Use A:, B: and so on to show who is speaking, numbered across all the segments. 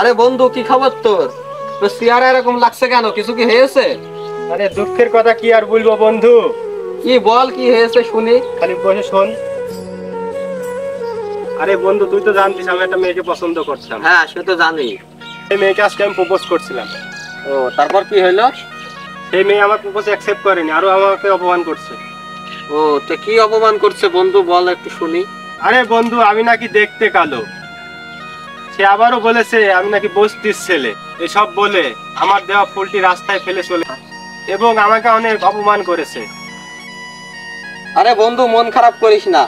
A: আরে বন্ধু, কি খবর তোর? তোর চেহারা এরকম লাগছে কেন? কিছু কি হয়েছে?
B: আরে দুঃখের কথা কি আর বলবো বন্ধু।
A: কি বল, কি হয়েছে শুনি।
B: খালি বসে শোন। আরে বন্ধু, তুই তো জানতিস আমি একটা মেয়েকে পছন্দ করছিলাম।
A: হ্যাঁ, সে তো জানি।
B: সেই মেয়েকে আজকে আমি প্রপোজ করছিলাম।
A: ও, তারপর কি হইলো?
B: সেই মেয়ে আমার প্রপোজ অ্যাকসেপ্ট করেনি, আরো আমাকে অপমান করছে।
A: ও, তো কি অপমান করছে বন্ধু, বল একটু শুনি।
B: আরে বন্ধু, আমি নাকি দেখতে কালো, সে আবারও বলেছে আমি নাকি বস্তির ছেলে। এসব বলে আমার দেওয়া ফুলটি রাস্তায় ফেলে চলে এবং আমাকে অনেক অপমান করেছে।
A: আরে বন্ধু, মন খারাপ করিস না।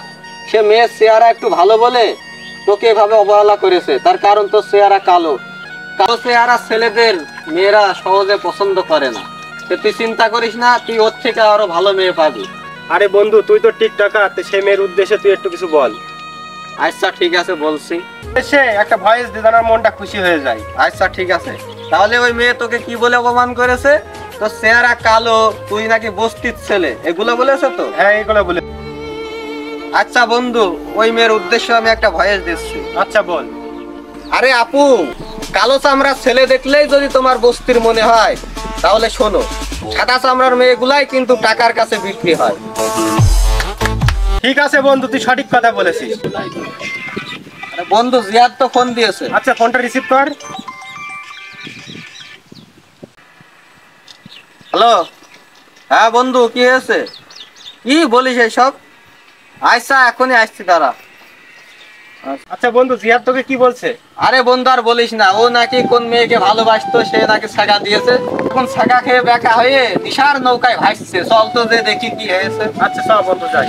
A: সে মেয়ের চেহারা একটু ভালো বলে তোকে এভাবে অবহেলা করেছে। তার কারণ তোর চেহারা কালো। কালো চেহারা ছেলেদের মেয়েরা সহজে পছন্দ করে না। তো তুই চিন্তা করিস না, তুই ওর থেকে আরো ভালো মেয়ে পাবি।
B: আরে বন্ধু, তুই তো টিকটকার, সেই মেয়ের উদ্দেশ্যে তুই একটু কিছু বল।
A: আচ্ছা ঠিক আছে, বলছি।
B: সে একটা ভয়েস দিয়ে আমার মনটা খুশি হয়ে যায়।
A: আচ্ছা ঠিক আছে, তাহলে ওই মেয়ে তোকে কি বলে অপমান করেছে? তোর চেহারা কালো, তুই নাকি বস্তির ছেলে, এগুলো বলেছে তো?
B: হ্যাঁ, এগুলো বলে।
A: আচ্ছা বন্ধু, ওই মেয়ের উদ্দেশ্যে আমি একটা ভয়েস দিচ্ছি।
B: আচ্ছা বল।
A: আরে আপু, কালো চামড়ার ছেলে দেখলেই যদি তোমার বস্তির মনে হয়, তাহলে শোনো, সাদা চামড়ার মেয়েগুলাই কিন্তু টাকার কাছে বিক্রি হয়।
B: ঠিক আছে বন্ধু, তুই সঠিক কথা বলেছিস।
A: আরে বন্ধু, জিয়াদ তো ফোন দিয়েছে।
B: আচ্ছা, ফোনটা রিসিভ কর।
A: হ্যালো। হ্যাঁ বন্ধু, কি হয়েছে? কি বলিস এইসব? আচ্ছা, এখনই আসছি, দাঁড়া।
B: আচ্ছা বন্ধু, জিয়াদ তোকে কি বলছে?
A: আরে বন্ধু, আর বলিস না, ও নাকি কোন মেয়েকে ভালোবাসতো, সে নাকি ছাগা দিয়েছে। এখন ছাগা খেয়ে বেকা হয়ে নিশার নৌকায় ভাসছে। চল তো যে দেখি কি হয়েছে।
B: আচ্ছা চল বন্ধু, যাই।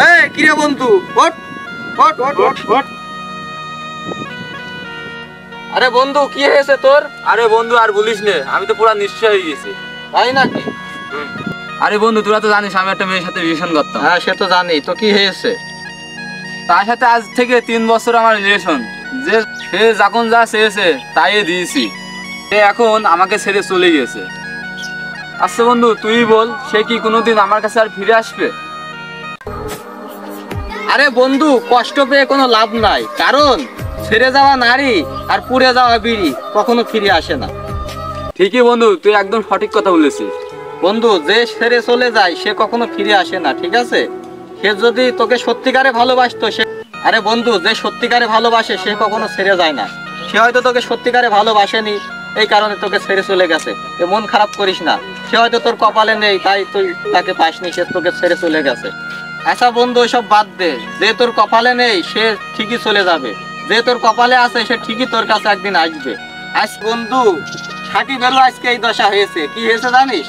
A: এই কিরে বন্ধু, ওঠ ওঠ ওঠ ওঠ ওঠ। আরে বন্ধু, কি হয়েছে তোর?
C: আরে বন্ধু, আর বলিস নে, আমি তো পুরো নিশ্চয় হয়ে গেছি।
A: তাই নাকি?
C: আরে বন্ধু, তোরা তো জানিস আমি একটা মেয়ের সাথে রিলেশন করতাম।
A: হ্যাঁ, সে তো জানি। তো কি হয়েছে?
C: তার সাথে আজ থেকে 3 বছর আমার রিলেশন। যে সে যখন যা চেয়েছে তাই দিয়েছি। সে এখন আমাকে ছেড়ে চলে গেছে। আচ্ছা বন্ধু, তুই বল, সে কি কোনোদিন আমার কাছে আর ফিরে আসবে?
A: আরে বন্ধু, কষ্ট পেয়ে কোনো লাভ নাই, কারণ ছেড়ে যাওয়া নারী আর পুড়ে যাওয়া বিড়ি কখনো ফিরে আসে না।
C: ঠিকই বন্ধু, তুই একদম সঠিক কথা বলেছিস।
A: বন্ধু, যে ছেড়ে চলে যায় সে কখনো ফিরে আসে না, ঠিক আছে? সে যদি তোকে সত্যিকারে ভালোবাসতো সে, আরে বন্ধু, যে সত্যিকারে ভালোবাসে সে কখনো ছেড়ে যায় না। সে হয়তো তোকে সত্যিকারে ভালোবাসেনি, এই কারণে তোকে ছেড়ে চলে গেছে। তুই মন খারাপ করিস না। সে হয়তো তোর কপালে নেই, তাই তুই তাকে পাসনি, সে তোকে ছেড়ে চলে গেছে। আচ্ছা বন্ধু, ওইসব বাদ দে। যে তোর কপালে নেই সে ঠিকই চলে যাবে, যে তোর কপালে আছে সে ঠিকই তোর কাছে একদিন আসবে। আজ বন্ধু, সাকিবেরও আজকে এই দশা হয়েছে। কি হয়েছে জানিস?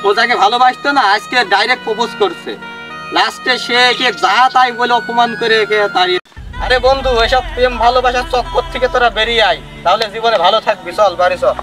A: ও যাকে ভালোবাসতো না, আজকে ডাইরেক্ট প্রপোজ করছে। লাস্টে সে একে যা তাই বলে অপমান করে একে তাড়িয়ে। আরে বন্ধু, এসব প্রেম ভালোবাসার চক্কর থেকে তোরা বেরিয়ে আয়, তাহলে জীবনে ভালো থাকবি। চল বাড়ি চল।